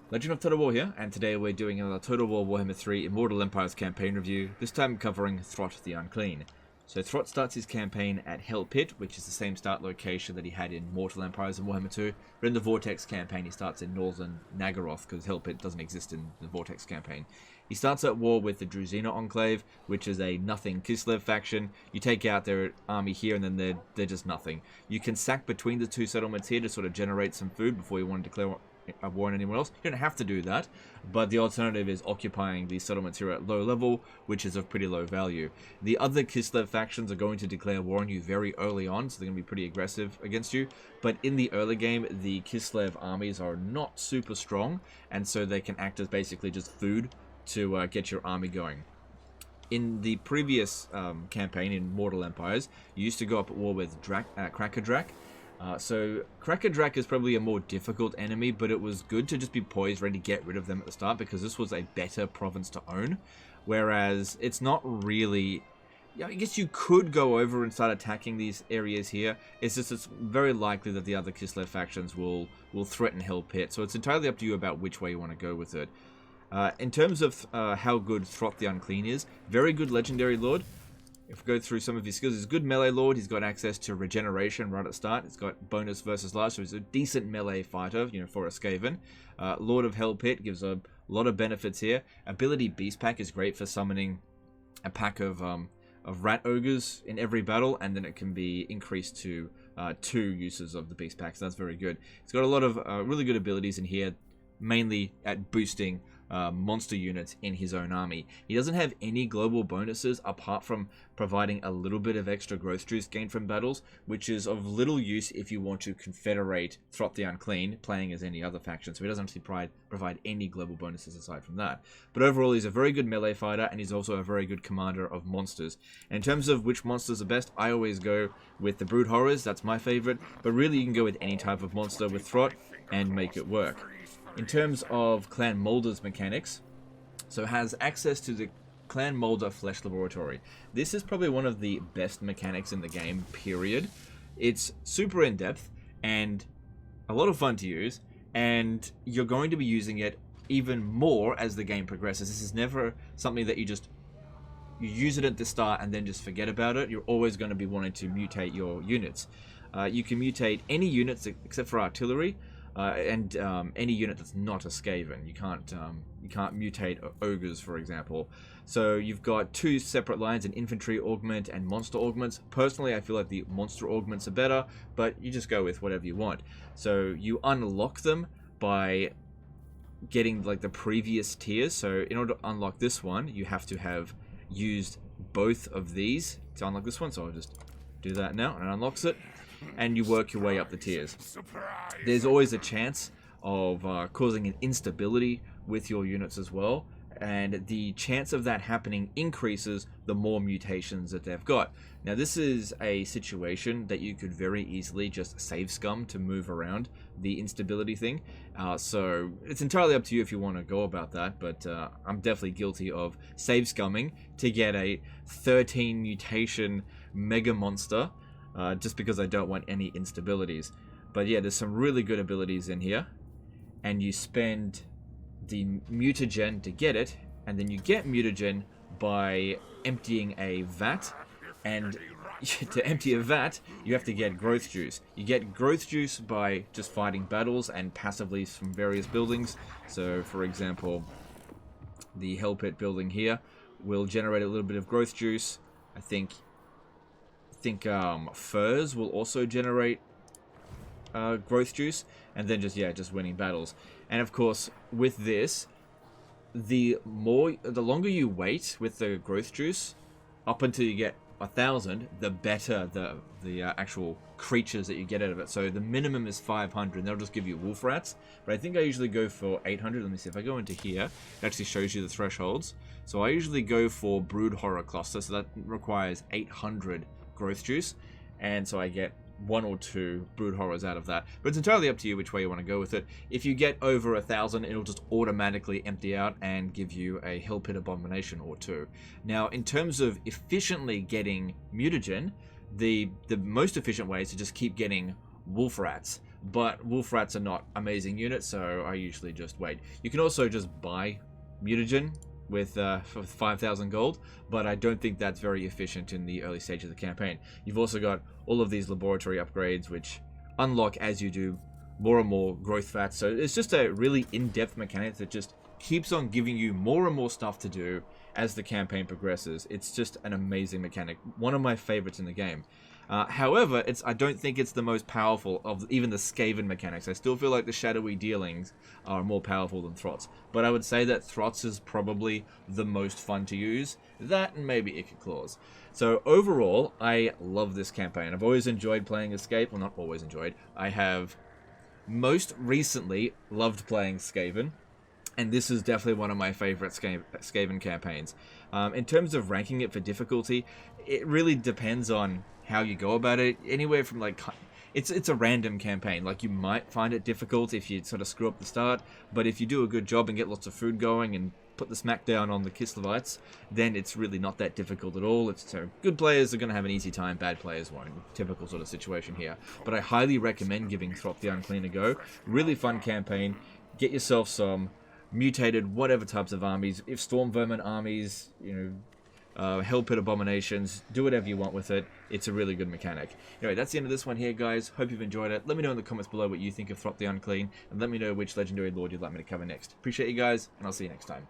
Legend of Total War here, and today we're doing another Total War Warhammer 3 Immortal Empires campaign review, this time covering Throt the Unclean. So Throt starts his campaign at Hell Pit, which is the same start location that he had in Mortal Empires and Warhammer 2, but in the Vortex campaign he starts in Northern Nagaroth, because Hell Pit doesn't exist in the Vortex campaign. He starts at war with the Druzina Enclave, which is a nothing Kislev faction. You take out their army here and then they're just nothing. You can sack between the two settlements here to sort of generate some food before you want to declare a war on anyone else. You don't have to do that, but the alternative is occupying these settlements here at low level, which is of pretty low value. The other Kislev factions are going to declare war on you very early on, so they're going to be pretty aggressive against you, but in the early game, the Kislev armies are not super strong, and so they can act as basically just food to get your army going. In the previous campaign in Mortal Empires, you used to go up at war with Krakadrak. So Krakadrak is probably a more difficult enemy, but it was good to just be poised, ready to get rid of them at the start, because this was a better province to own. Whereas it's not really... I guess you could go over and start attacking these areas here. It's just it's very likely that the other Kislev factions will threaten Hell Pit, so it's entirely up to you about which way you want to go with it. In terms of how good Throt the Unclean is, very good Legendary Lord. If we go through some of his skills, he's a good melee lord. He's got access to regeneration right at the start. He's got bonus versus large, so he's a decent melee fighter, you know, for a Skaven. Lord of Hell Pit gives a lot of benefits here. Ability Beast Pack is great for summoning a pack of rat ogres in every battle, and then it can be increased to 2 uses of the Beast Pack, so that's very good. He's got a lot of really good abilities in here, mainly at boosting monster units in his own army. He doesn't have any global bonuses apart from providing a little bit of extra growth juice gained from battles, which is of little use if you want to confederate Throt the Unclean playing as any other faction, so he doesn't actually provide any global bonuses aside from that. But overall, he's a very good melee fighter, and he's also a very good commander of monsters. And in terms of which monsters are best, I always go with the Brood Horrors. That's my favorite, but really you can go with any type of monster with Throt and make it work. In terms of Clan Molder's mechanics, so it has access to the Clan Molder Flesh Laboratory. This is probably one of the best mechanics in the game, period. It's super in-depth and a lot of fun to use, and you're going to be using it even more as the game progresses. This is never something that you use it at the start and then just forget about it. You're always going to be wanting to mutate your units. You can mutate any units except for artillery, and any unit that's not a Skaven. You can't mutate ogres, for example. So you've got 2 separate lines, an infantry augment and monster augments. Personally, I feel like the monster augments are better, but you just go with whatever you want. So you unlock them by getting like the previous tiers. So in order to unlock this one, you have to have used both of these to unlock this one. So I'll just do that now, and it unlocks it. And you work your way up the tiers. There's always a chance of causing an instability with your units as well, and the chance of that happening increases the more mutations that they've got. Now this is a situation that you could very easily just save scum to move around the instability thing, so it's entirely up to you if you want to go about that, but I'm definitely guilty of save scumming to get a 13 mutation mega monster, just because I don't want any instabilities. But yeah, there's some really good abilities in here, and you spend the mutagen to get it, and then you get mutagen by emptying a vat, and to empty a vat you have to get growth juice. You get growth juice by just fighting battles and passively from various buildings. So for example, the Hell Pit building here will generate a little bit of growth juice. I think furs will also generate growth juice, and then just winning battles. And of course, with this, the longer you wait with the growth juice, up until you get 1,000, the better the actual creatures that you get out of it. So the minimum is 500, and they'll just give you wolf rats. But I think I usually go for 800. Let me see if I go into here. It actually shows you the thresholds. So I usually go for Brood Horror Cluster, so that requires 800 growth juice, and so I get 1 or 2 Brood Horrors out of that. But it's entirely up to you which way you want to go with it. If you get over 1,000, it'll just automatically empty out and give you a Hell Pit Abomination or 2. Now, in terms of efficiently getting mutagen, the most efficient way is to just keep getting wolf rats. but wolf rats are not amazing units, so I usually just wait. You can also just buy mutagen with for 5,000 gold, but I don't think that's very efficient in the early stage of the campaign. You've also got all of these laboratory upgrades, which unlock as you do more and more growth fats. So it's just a really in-depth mechanic that just keeps on giving you more and more stuff to do as the campaign progresses. It's just an amazing mechanic, one of my favorites in the game. However, I don't think it's the most powerful of even the Skaven mechanics. I still feel like the shadowy dealings are more powerful than Throts, but I would say that Throts is probably the most fun to use. That and maybe Ichor Claws. So overall, I love this campaign. I've always enjoyed playing Escape. Well, not always enjoyed. I have most recently loved playing Skaven, and this is definitely one of my favorite Skaven campaigns. In terms of ranking it for difficulty, it really depends on how you go about it. Anywhere from like, it's a random campaign. Like, you might find it difficult if you sort of screw up the start, but if you do a good job and get lots of food going and put the smack down on the Kislevites, then it's really not that difficult at all. So good players are going to have an easy time, bad players won't. Typical sort of situation here. But I highly recommend giving Throt the Unclean a go. Really fun campaign. Get yourself some mutated whatever types of armies. If Storm Vermin armies, Hell Pit Abominations, do whatever you want with it. It's a really good mechanic. Anyway, that's the end of this one here, guys. Hope you've enjoyed it. Let me know in the comments below what you think of Throt the Unclean, and let me know which legendary lord you'd like me to cover next. Appreciate you guys, and I'll see you next time.